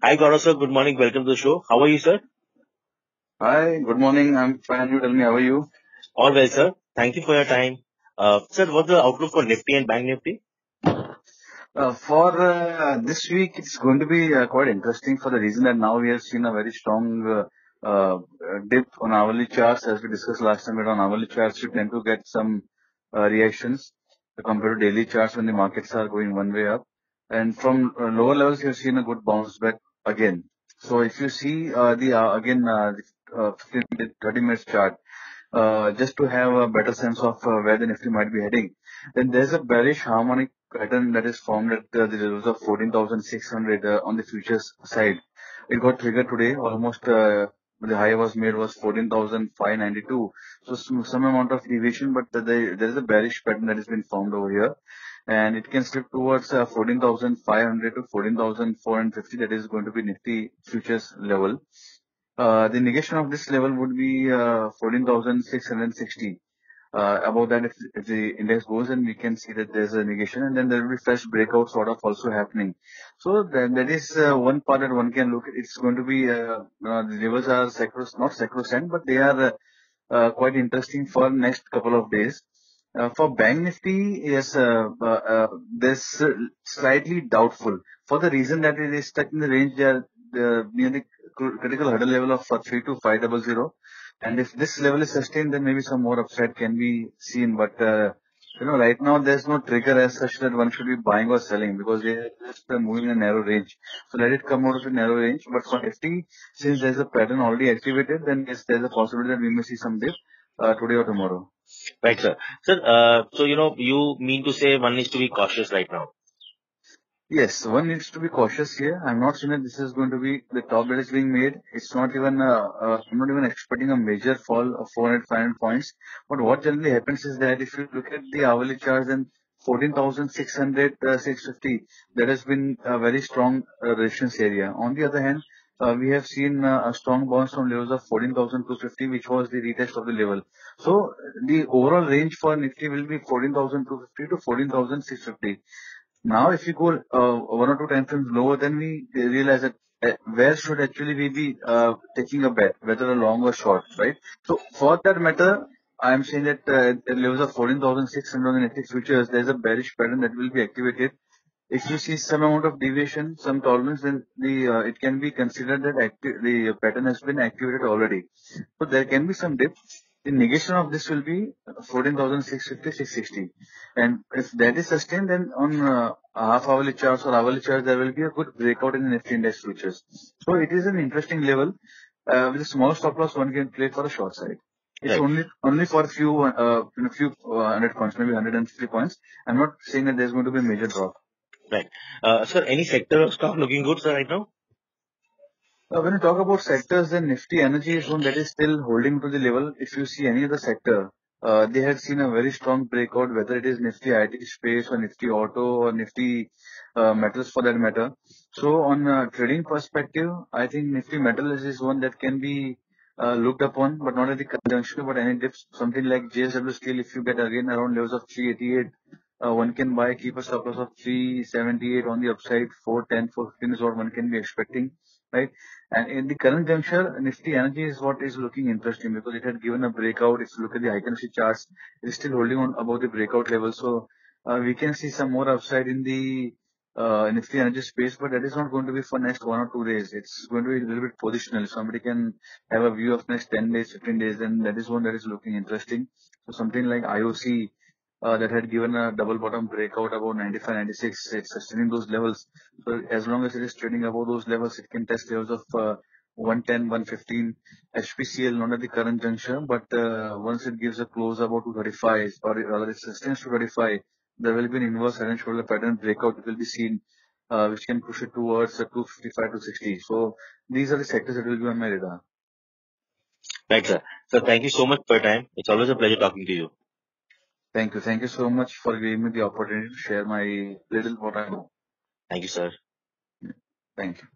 Hi, Gaurav sir. Good morning. Welcome to the show. How are you, sir? Hi, good morning. I'm fine. You tell me, how are you? All well, sir. Thank you for your time. Sir, what's the outlook for Nifty and Bank Nifty? For this week, it's going to be quite interesting for the reason that now we have seen a very strong dip on hourly charts. As we discussed last time, on hourly charts, you tend to get some reactions compared to daily charts when the markets are going one way up. And from lower levels, you've seen a good bounce back again. So if you see the 15 minute, 30 minutes chart, just to have a better sense of where the Nifty might be heading. Then there's a bearish harmonic pattern that is formed at the levels of 14,600 on the futures side. It got triggered today. Almost the high was made was 14,592. So some amount of deviation, but there is a bearish pattern that has been formed over here. And it can slip towards 14,500 to 14,450. That is going to be Nifty futures level. The negation of this level would be 14,660. Above that, if the index goes, and we can see that there's a negation, and then there will be fresh breakout sort of also happening. So that is one part that one can look at. It's going to be the levels are not sacrosanct, but they are quite interesting for next couple of days. For Bank Nifty, yes, there's slightly doubtful for the reason that it is stuck in the range near the critical hurdle level of 32500. And if this level is sustained, then maybe some more upside can be seen. But right now there's no trigger as such that one should be buying or selling because they are just moving in a narrow range. So let it come out of the narrow range. But for Nifty, since there's a pattern already activated, then yes, there's a possibility that we may see some dip today or tomorrow. Right, sir. Sir, you mean to say one needs to be cautious right now. Yes, one needs to be cautious here. I'm not saying that this is going to be the top that is being made. It's not even, I'm not even expecting a major fall of 400, 500 points. But what generally happens is that if you look at the hourly charts, then 14,600, 650, that has been a very strong resistance area. On the other hand, we have seen a strong bounce from levels of 14,250, which was the retest of the level. So the overall range for Nifty will be 14,250 to 14,650. Now, if you go one or two time frames lower, then we realize that where should actually we be taking a bet, whether a long or short, right? So for that matter, I am saying that at levels of 14,600 on the Nifty futures, there's a bearish pattern that will be activated. If you see some amount of deviation, some tolerance, then the it can be considered that the pattern has been activated already. So there can be some dip. The negation of this will be 14,650, 660. And if that is sustained, then on half hourly charts or hourly charts, there will be a good breakout in the Nifty index futures. So it is an interesting level. With a small stop loss, one can play for a short side. It's Right, only for a few hundred points, maybe 150 points. I'm not saying that there's going to be a major drop. right. Sir, any sector of stock looking good, sir, right now? When you talk about sectors, then Nifty Energy is one that is still holding to the level. If you see any other sector, they had seen a very strong breakout, whether it is Nifty IT space or Nifty Auto or Nifty Metals for that matter. So on a trading perspective, I think Nifty Metals is one that can be looked upon, but not at the conjunction, but any dips, something like JSW Steel, if you get again around levels of 388, one can buy, keep a surplus of 378 on the upside, 410, 415 is what one can be expecting, right? And in the current juncture, Nifty Energy is what is looking interesting because it had given a breakout. If you look at the high charts, it is still holding on above the breakout level. So we can see some more upside in the Nifty Energy space, but that is not going to be for next 1 or 2 days. It's going to be a little bit positional. If somebody can have a view of next 10 days, 15 days, then that is one that is looking interesting. So something like IOC that had given a double bottom breakout about 95, 96, it's sustaining those levels. So as long as it is trading above those levels, it can test levels of 110, 115. HPCL not at the current juncture, but once it gives a close about 235, or rather it sustains 235, there will be an inverse head and shoulder pattern breakout will be seen, which can push it towards 255 to 60. So these are the sectors that will be on my radar. Right, sir. Sir, thank you so much for your time. It's always a pleasure talking to you. Thank you. Thank you so much for giving me the opportunity to share my little what I know. Thank you, sir. Thank you.